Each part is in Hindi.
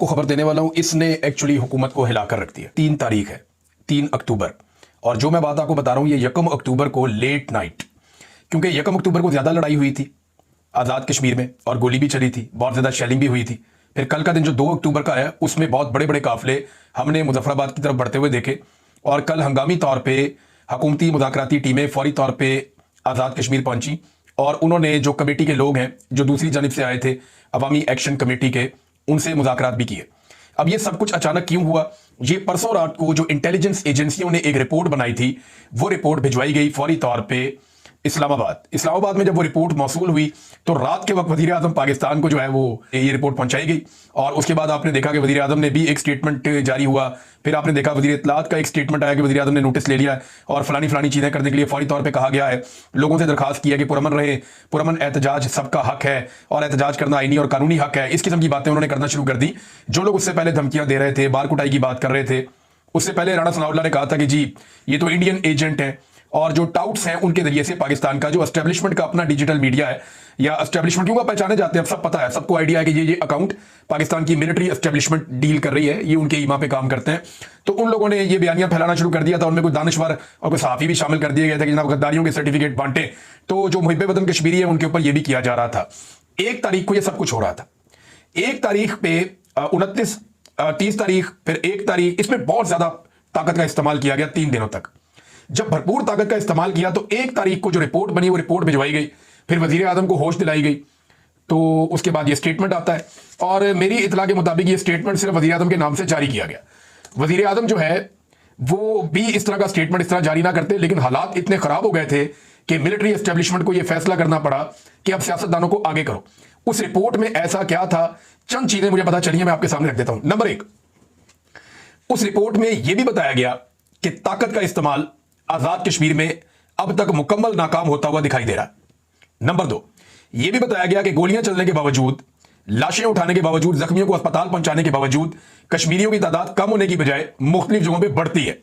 आपको खबर देने वाला हूं, इसने एक्चुअली हुकूमत को हिलाकर रख दिया। 3 तारीख है, 3 अक्टूबर, और जो मैं बात आपको बता रहा हूं ये 1 अक्टूबर को लेट नाइट, क्योंकि 1 अक्टूबर को ज्यादा लड़ाई हुई थी आजाद कश्मीर में और गोली भी चली थी, बहुत ज्यादा शेलिंग भी हुई थी। फिर कल का दिन जो 2 अक्टूबर का है उसमें बहुत बड़े बड़े काफिले हमने मुजफ्फराबाद की तरफ बढ़ते हुए देखे, और कल हंगामी तौर पर हुकूमती मुज़ाकराती टीमें फौरी तौर पर आजाद कश्मीर पहुंची और उन्होंने जो कमेटी के लोग हैं जो दूसरी जानिब से आए थे अवामी एक्शन कमेटी के, उनसे मुज़ाकरात भी किए। अब ये सब कुछ अचानक क्यों हुआ? ये परसों रात को जो इंटेलिजेंस एजेंसियों ने एक रिपोर्ट बनाई थी वो रिपोर्ट भिजवाई गई फौरी तौर पे इस्लामाबाद में जब वो रिपोर्ट मौसूल हुई तो रात के वक्त वजीर आजम पाकिस्तान को जो है वो ये रिपोर्ट पहुंचाई गई, और उसके बाद आपने देखा कि वजीर आजम ने भी एक स्टेटमेंट जारी हुआ। फिर आपने देखा वजीर इत्तलात का एक स्टेटमेंट आया कि वजीर आजम ने नोटिस ले लिया है और फलानी चीजें करने के लिए फौरी तौर पर कहा गया है। लोगों से दरखास्त किया कि पुरअमन रहे, पुरअमन एहतजाज सबका हक है और एहतजाज करना आईनी और कानूनी हक है। इस किस्म की बातें उन्होंने करना शुरू कर दी। जो लोग उससे पहले धमकियां दे रहे थे, बार कुटाई की बात कर रहे थे, उससे पहले राणा सनाउल्लाह ने कहा था कि जी ये तो इंडियन एजेंट है, और जो टाउट्स हैं उनके जरिए से पाकिस्तान का जो एस्टेब्लिशमेंट का अपना डिजिटल मीडिया है, या एस्टेब्लिशमेंट क्यों पहचाने जाते हैं, सब पता है, सबको आइडिया है कि ये अकाउंट पाकिस्तान की मिलिट्री एस्टेब्लिशमेंट डील कर रही है, ये उनके ईमा पे काम करते हैं। तो उन लोगों ने ये बयानियां फैलाना शुरू कर दिया था, उनमें कोई दानिशवर और कोई सहाफी भी शामिल कर दिए गए थे कि जनाब गद्दारियों के सर्टिफिकेट बांटे। तो जो मुहिब्बे वतन कश्मीरी है उनके ऊपर यह भी किया जा रहा था। 1 तारीख को यह सब कुछ हो रहा था। 1 तारीख पे 29, 30 तारीख, फिर 1 तारीख, इसमें बहुत ज्यादा ताकत का इस्तेमाल किया गया 3 दिनों तक। जब भरपूर ताकत का इस्तेमाल किया तो 1 तारीख को जो रिपोर्ट बनी वो रिपोर्ट भिजवाई गई, फिर वजीर आजम को होश दिलाई गई। तो उसके बाद ये स्टेटमेंट आता है, और मेरी इतला के मुताबिक ये स्टेटमेंट सिर्फ वजीर आजम के नाम से जारी किया गया। वजीर आजम जो है वो भी इस तरह का स्टेटमेंट इस तरह जारी ना करते, लेकिन हालात इतने खराब हो गए थे कि मिलिट्री एस्टेब्लिशमेंट को यह फैसला करना पड़ा कि अब सियासतदानों को आगे करो। उस रिपोर्ट में ऐसा क्या था, चंद चीजें मुझे पता चली है, मैं आपके सामने रख देता हूं। नंबर 1, उस रिपोर्ट में यह भी बताया गया कि ताकत का इस्तेमाल आजाद कश्मीर में अब तक मुकम्मल नाकाम होता हुआ दिखाई दे रहा है। नंबर 2, यह भी बताया गया कि गोलियां चलने के बावजूद, लाशें उठाने के बावजूद, जख्मियों को अस्पताल पहुंचाने के बावजूद कश्मीरियों की तादाद कम होने की बजाय मुख्तलिफ जगहों पर बढ़ती है।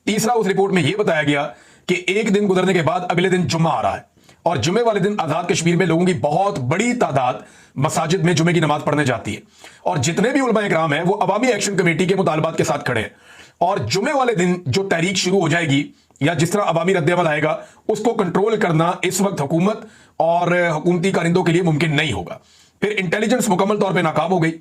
तीसरा, उस रिपोर्ट में यह बताया गया कि एक दिन गुजरने के बाद अगले दिन जुम्मा आ रहा है, और जुम्मे वाले दिन आजाद कश्मीर में लोगों की बहुत बड़ी तादाद मसाजिद में जुम्मे की नमाज पढ़ने जाती है, और जितने भी उलमा इकराम हैं वो अवामी एक्शन कमेटी के मुतालबात के साथ खड़े हैं। और जुम्मे वाले दिन जो तहरीक शुरू हो जाएगी या जिस तरह अवामी रद्द-ए-अमल आएगा उसको कंट्रोल करना इस वक्त हुकूमत और हुकूमती कारिंदों के लिए मुमकिन नहीं होगा। फिर इंटेलिजेंस मुकम्मल तौर पे नाकाम हो गई,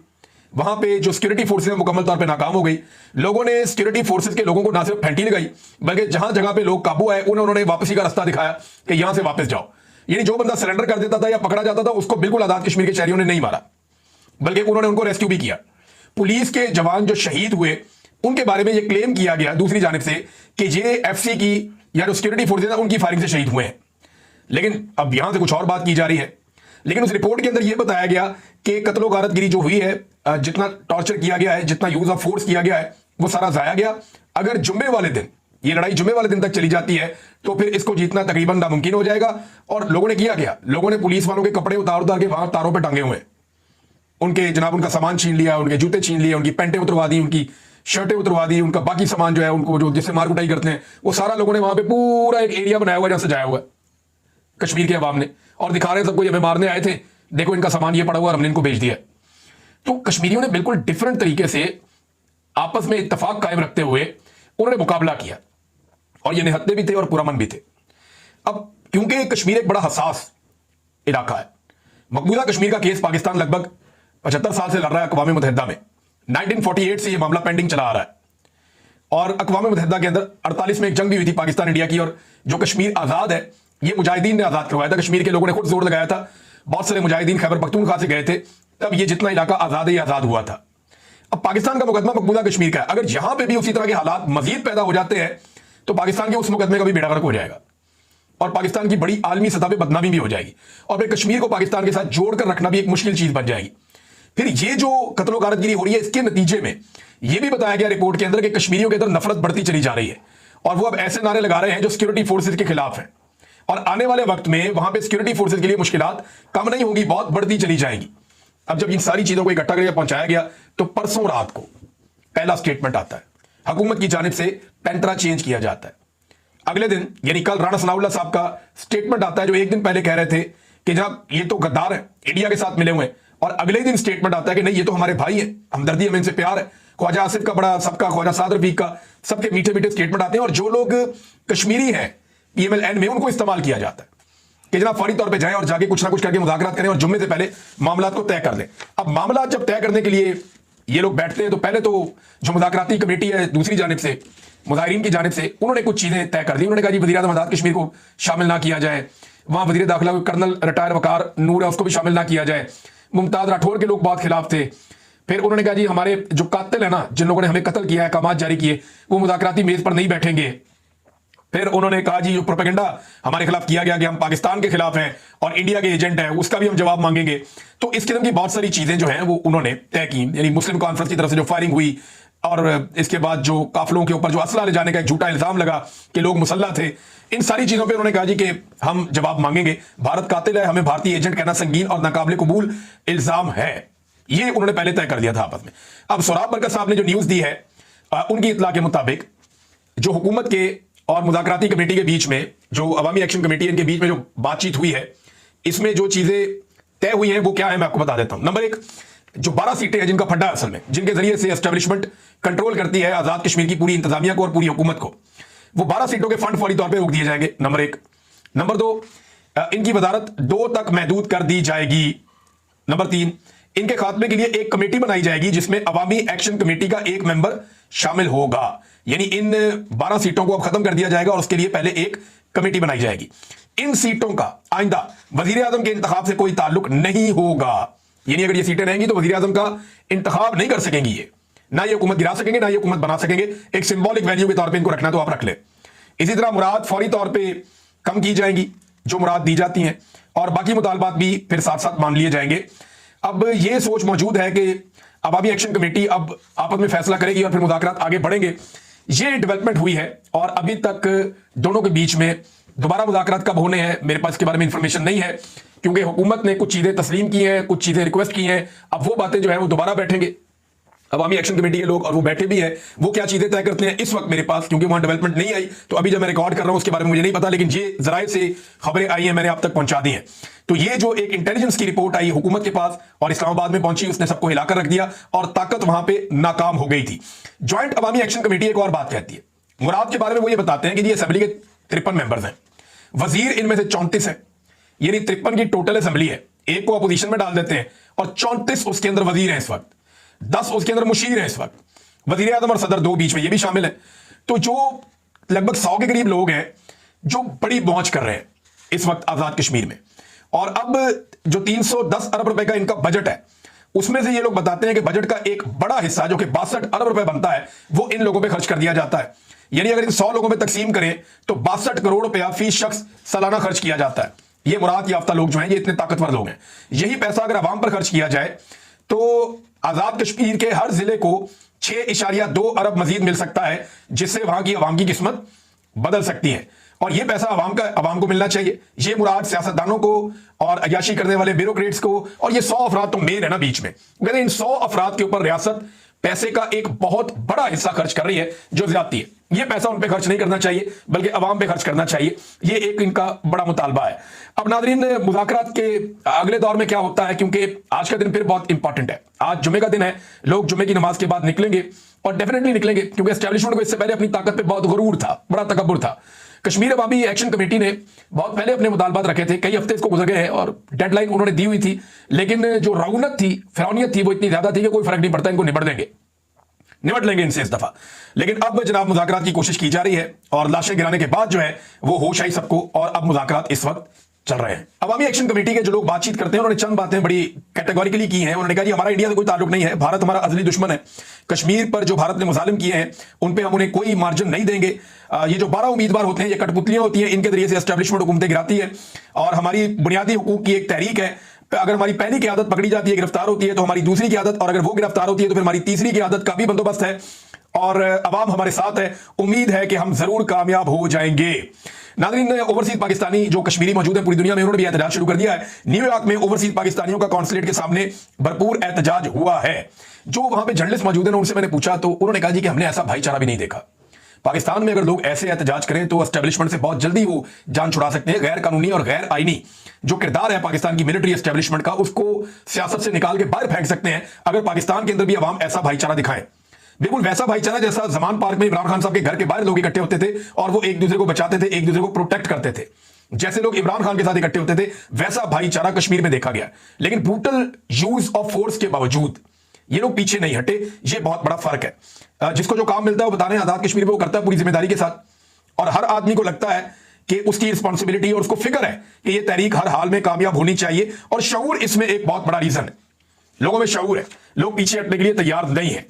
वहां पे जो सिक्योरिटी फोर्सेज मुकम्मल तौर पे नाकाम हो गई। लोगों ने सिक्योरिटी फोर्सेज के लोगों को ना सिर्फ फेंटी लगाई, बल्कि जहां जगह पे लोग काबू आए उन्होंने वापसी का रास्ता दिखाया कि यहां से वापस जाओ। यानी जो बंदा सरेंडर कर देता था या पकड़ा जाता था उसको बिल्कुल आजाद कश्मीर के शहरियों ने नहीं मारा, बल्कि उन्होंने उनको रेस्क्यू भी किया। पुलिस के जवान जो शहीद हुए उनके बारे में यह क्लेम किया गया दूसरी जानिब से कि ये एफसी की या जो सिक्योरिटी फोर्सेज है उनकी फायरिंग से शहीद हुए हैं। लेकिन अब यहां से कुछ और बात की जा रही है। लेकिन उस रिपोर्ट के अंदर यह बताया गया कि कत्लो गारतगिरी जो हुई है, जितना टॉर्चर किया गया है, जितना यूज ऑफ फोर्स किया गया है, वो सारा जाया गया। अगर जुम्मे वाले दिन ये लड़ाई जुम्मे वाले दिन तक चली जाती है तो फिर इसको जीतना तकरीबन नामुमकिन हो जाएगा। और लोगों ने किया गया, लोगों ने पुलिस वालों के कपड़े उतार उतार के वहां तारों पर टांगे हुए, उनके जनाब उनका सामान छीन लिया, उनके जूते छीन लिए, उनकी पैंटें उतरवा दी, उनकी शर्टें उतरवा दी, उनका बाकी सामान जो है उनको जो जिससे मार कुटाई करते हैं वो सारा लोगों ने वहां पे पूरा एक एरिया बनाया हुआ है जहां सजाया हुआ है कश्मीर के अवाम ने, और दिखा रहे हैं सबको ये हमें मारने आए थे, देखो इनका सामान ये पड़ा हुआ, हमने इनको भेज दिया। तो कश्मीरियों ने बिल्कुल डिफरेंट तरीके से आपस में इत्तेफाक कायम रखते हुए उन्होंने मुकाबला किया, और ये निहत्ते भी थे और पुरअमन भी थे। अब क्योंकि कश्मीर एक बड़ा हसास इलाका है, मकबूजा कश्मीर का केस पाकिस्तान लगभग 75 साल से लड़ रहा है अक़वाम मुत्तहिदा में। 1948 से यह मामला पेंडिंग चला आ रहा है, और अक़वाम मुत्तहिदा के अंदर 48 में एक जंग भी हुई थी पाकिस्तान इंडिया की, और जो कश्मीर आजाद है ये मुजाहिदीन ने आजाद करवाया था। कश्मीर के लोगों ने खुद जोर लगाया था, बहुत सारे मुजाहिदीन खैबर पख्तूनख्वा से गए थे, तब ये जितना इलाका आजाद है आजाद हुआ था। अब पाकिस्तान का मुकदमा मकबूजा कश्मीर का है, अगर यहां पर भी उसी तरह के हालात मजीद पैदा हो जाते हैं तो पाकिस्तान के उस मुकदमे का भी बेड़ा गर्क हो जाएगा, और पाकिस्तान की बड़ी आलमी सतह पर बदनामी भी हो जाएगी, और फिर कश्मीर को पाकिस्तान के साथ जोड़कर रखना भी एक मुश्किल चीज बन जाएगी। फिर ये जो कत्लो गारतगिरी हो रही है इसके नतीजे में यह भी बताया गया रिपोर्ट के अंदर कि कश्मीरियों के अंदर नफरत बढ़ती चली जा रही है, और वो अब ऐसे नारे लगा रहे हैं जो सिक्योरिटी फोर्सेज के खिलाफ हैं, और आने वाले वक्त में वहां पे सिक्योरिटी फोर्सेज के लिए मुश्किलात कम नहीं होगी, बहुत बढ़ती चली जाएंगी। अब जब इन सारी चीजों को इकट्ठा करके पहुंचाया गया तो परसों रात को पहला स्टेटमेंट आता है, हुकूमत की जानिब से पैंतरा चेंज किया जाता है। अगले दिन यानी कल राणा सनाउल्लाह साहब का स्टेटमेंट आता है, जो एक दिन पहले कह रहे थे कि जनाब ये तो गद्दार है, इंडिया के साथ मिले हुए हैं, और अगले दिन स्टेटमेंट आता है कि नहीं ये तो हमारे भाई है, हमदर्दी हमें इनसे प्यार है। ख्वाजा आसिफ का बड़ा, सबका, ख्वाजा साद रफीक का, सबके मीठे मीठे स्टेटमेंट आते हैं और जो लोग कश्मीरी हैं PMLN में उनको इस्तेमाल किया जाता है कि जनाब फौरी तौर पे जाएं और जाके कुछ ना कुछ करके मुज़ाकरात करें और जुम्मे से पहले मामला को तय कर लें। अब मामला जब तय करने के लिए ये लोग बैठते हैं तो पहले तो जो मुज़ाकराती कमेटी है दूसरी जानिब से, मुज़ाहिरीन की जानिब से, उन्होंने कुछ चीजें तय कर दी। उन्होंने कहा जी वज़ीर-ए-आज़म आज़ाद कश्मीर को शामिल ना किया जाए, वहां वज़ीर दाखिला कर्नल रिटायर वकार नूर है उसको भी शामिल ना किया जाए, मुमताज राठौर के लोग बहुत खिलाफ थे। फिर उन्होंने कहा जी हमारे जो कातिल है ना, जिन लोगों ने हमें कत्ल किया है, अहकामात जारी किए, वो मुज़ाकराती मेज पर नहीं बैठेंगे। फिर उन्होंने कहा जी जो प्रोपेगेंडा हमारे खिलाफ किया गया कि हम पाकिस्तान के खिलाफ हैं और इंडिया के एजेंट हैं, उसका भी हम जवाब मांगेंगे। तो इस किस्म की बहुत सारी चीजें जो हैं वो उन्होंने तय की। यानी मुस्लिम कॉन्फ्रेंस की तरफ से जो फायरिंग हुई और इसके बाद जो काफिलों के ऊपर जो असला ले जाने का एक झूठा इल्जाम लगा कि लोग मुसल्लह थे, इन सारी चीजों पर उन्होंने कहा जी कि हम जवाब मांगेंगे, भारत कातिल है, हमें भारतीय एजेंट कहना संगीन और नाकाबिल कबूल इल्जाम है। ये उन्होंने पहले तय कर दिया था आपस में। अब सोराब बरकत साहब ने जो न्यूज दी है उनकी इतला के मुताबिक जो हुकूमत के और मुज़ाकराती कमेटी के बीच में, जो अवामी एक्शन कमेटी इनके बीच में जो बातचीत हुई है, इसमें जो चीजें तय हुई हैं वो क्या है मैं आपको बता देता हूं। नंबर एक, जो 12 सीटें हैं जिनका फड्डा असल में, जिनके जरिए से एस्टेब्लिशमेंट कंट्रोल करती है आजाद कश्मीर की पूरी इंतजामिया को और पूरी हुकूमत को, वो 12 सीटों के फंड फौरी तौर पर रोक दिए जाएंगे। नंबर एक। नंबर दो, इनकी वजारत 2 तक महदूद कर दी जाएगी। नंबर 3, इनके खात्मे के लिए एक कमेटी बनाई जाएगी जिसमें अवामी एक्शन कमेटी का एक मेंबर शामिल होगा। यानी इन 12 सीटों को अब खत्म कर दिया जाएगा और उसके लिए पहले एक कमेटी बनाई जाएगी। इन सीटों का आइंदा वजीर आजम के इंतखाब से कोई ताल्लुक नहीं होगा। यानी अगर ये सीटें रहेंगी तो वजीर आजम का इंतखाब नहीं कर सकेंगी, ये ना ये हुकूमत गिरा सकेंगे ना ये हुकूमत बना सकेंगे। एक सिंबॉलिक वैल्यू के तौर पर इनको रखना तो आप रख ले। इसी तरह मुराद फौरी तौर पर कम की जाएंगी जो मुराद दी जाती हैं, और बाकी मुतालबात भी फिर साथ साथ मान लिए जाएंगे। अब ये सोच मौजूद है कि अवामी एक्शन कमेटी अब आपस में फैसला करेगी और फिर मुज़ाकरात आगे बढ़ेंगे। ये डेवलपमेंट हुई है और अभी तक दोनों के बीच में दोबारा मुज़ाकरात कब होने हैं मेरे पास इसके बारे में इंफॉर्मेशन नहीं है, क्योंकि हुकूमत ने कुछ चीजें तस्लीम की हैं, कुछ चीजें रिक्वेस्ट की हैं। अब वो बातें जो है वो दोबारा बैठेंगे अवामी एक्शन कमेटी के लोग और वो बैठे भी हैं। वो क्या चीजें तय करते हैं इस वक्त मेरे पास, क्योंकि वहां डेवलपमेंट नहीं आई, तो अभी जब मैं रिकॉर्ड कर रहा हूं उसके बारे में मुझे नहीं पता, लेकिन ये जराये से खबरें आई हैं, मैंने आप तक पहुंचा दी हैं। तो ये जो एक इंटेलिजेंस की रिपोर्ट आई हुकूमत के पास और इस्लामाबाद में पहुंची, उसने सबको हिलाकर रख दिया और ताकत वहां पे नाकाम हो गई थी। ज्वाइंट अवामी एक्शन कमेटी एक और बात कहती है मुराद के बारे में, वो ये बताते हैं कि ये असेंबली के 53 मेंबर्स हैं, वजीर इनमें से 34 है, यानी 53 की टोटल असेंबली है। एक को अपोजिशन में डाल देते हैं और 34 उसके अंदर वजीर हैं इस वक्त, 10 उसके अंदर मुशीर हैं इस वक्त, वजीर आजम और सदर 2 बीच में ये भी शामिल है। तो जो लगभग 100 के करीब लोग हैं जो बड़ी मौज कर रहे हैं इस वक्त आजाद कश्मीर में। और अब जो 310 अरब रुपए का इनका बजट है, उसमें से ये लोग बताते हैं कि बजट का एक बड़ा हिस्सा जो कि 62 अरब रुपए बनता है वो इन लोगों पे खर्च कर दिया जाता है। यानी अगर इन 100 लोगों में तकसीम करें तो 62 करोड़ रुपया फी शख्स सालाना खर्च किया जाता है। ये मुराद याफ्ता लोग जो हैं, ये इतने ताकतवर लोग हैं। यही पैसा अगर आवाम पर खर्च किया जाए तो आजाद कश्मीर के हर जिले को 6.2 अरब मजीद मिल सकता है, जिससे वहां की आवाम की किस्मत बदल सकती है। और यह पैसा आवाम को मिलना चाहिए। ये मुराद सियासतदानों को और अयाशी करने वाले ब्यूरोक्रेट्स को, और ये 100 अफराद तो मेन है ना बीच में, कहते इन 100 अफराद के ऊपर रियासत पैसे का एक बहुत बड़ा हिस्सा खर्च कर रही है जो ज्यादती है। यह पैसा उन पे खर्च नहीं करना चाहिए बल्कि अवाम पे खर्च करना चाहिए। ये एक इनका बड़ा मुतालबा है। अब नाज़रीन, मुज़ाकरात के अगले दौर में क्या होता है, क्योंकि आज का दिन फिर बहुत इंपॉर्टेंट है। आज जुमे का दिन है, लोग जुमे की नमाज के बाद निकलेंगे और डेफिनेटली निकलेंगे, क्योंकि एस्टेब्लिशमेंट को इससे पहले अपनी ताकत पे बहुत गुरूर था, बड़ा तकब्बुर था। कश्मीर अवामी एक्शन कमेटी ने बहुत पहले अपने मुतालबात रखे थे, कई हफ्ते इसको गुजर गए हैं और डेडलाइन उन्होंने दी हुई थी, लेकिन जो रौनक थी, फिरौनियत थी, वो इतनी ज्यादा थी कि कोई फर्क नहीं पड़ता, इनको निपट लेंगे इनसे इस दफा। लेकिन अब जनाब मुज़ाकरात की कोशिश की जा रही है और लाशें गिराने के बाद जो है वो होश आई सबको, और अब मुज़ाकरात इस वक्त चल रहे हैं। अवामी एक्शन कमेटी के जो लोग बातचीत करते हैं उन्होंने चंद बातें बड़ी कैटेगोरिकली की हैं। उन्होंने कहा जी हमारा इंडिया से कोई ताल्लुक नहीं है, भारत हमारा अजली दुश्मन है, कश्मीर पर जो भारत ने मुजालिम किए हैं उन पे हम उन्हें कोई मार्जिन नहीं देंगे। ये जो 12 उम्मीदवार होते हैं ये कठपुतलियां होती हैं, इनके जरिए से एस्टेब्लिशमेंट हुकूमतें गिराती है और हमारी बुनियादी हुकूक की एक तहरीक है। अगर हमारी पहली की आदत पकड़ी जाती है, गिरफ्तार होती है, तो हमारी दूसरी की आदत, और अगर वो गिरफ्तार होती है तो फिर हमारी तीसरी की आदत का भी बंदोबस्त है और अवाम हमारे साथ है। उम्मीद है कि हम जरूर कामयाब हो जाएंगे। नाज़रीन, ओवरसीज पाकिस्तानी जो कश्मीरी मौजूद है पूरी दुनिया में, उन्होंने भी एहतजाज शुरू कर दिया है। न्यूयॉर्क में ओवरसीज पाकिस्तानियों का कॉन्सुलेट के सामने भरपूर एहतजाज हुआ है। जो वहां पे जर्नलिस्ट मौजूद है, उनसे मैंने पूछा तो उन्होंने कहा जी कि हमने ऐसा भाईचारा भी नहीं देखा। पाकिस्तान में अगर लोग ऐसे एहतजाज करें तो एस्टेब्लिशमेंट से बहुत जल्दी वो जान छुड़ा सकते हैं। गैर कानूनी और गैर आईनी जो किरदार है पाकिस्तान की मिलिट्री एस्टेब्लिशमेंट का, उसको सियासत से निकाल के बाहर फेंक सकते हैं अगर पाकिस्तान के अंदर भी अवाम ऐसा भाईचारा दिखाएं। बिल्कुल वैसा भाईचारा जैसा जमान पार्क में इमरान खान साहब के घर के बाहर लोग इकट्ठे होते थे और वो एक दूसरे को बचाते थे, एक दूसरे को प्रोटेक्ट करते थे। जैसे लोग इमरान खान के साथ इकट्ठे होते थे वैसा भाईचारा कश्मीर में देखा गया। लेकिन ब्रूटल यूज ऑफ फोर्स के बावजूद ये लोग पीछे नहीं हटे। ये बहुत बड़ा फर्क है। जिसको जो काम मिलता है वो बताने आजाद कश्मीर में वो करता है पूरी जिम्मेदारी के साथ। और हर आदमी को लगता है कि उसकी रिस्पॉन्सिबिलिटी और उसको फिक्र है कि ये तहरीक हर हाल में कामयाब होनी चाहिए। और शऊर इसमें एक बहुत बड़ा रीजन है। लोगों में शऊर है, लोग पीछे हटने के लिए तैयार नहीं है।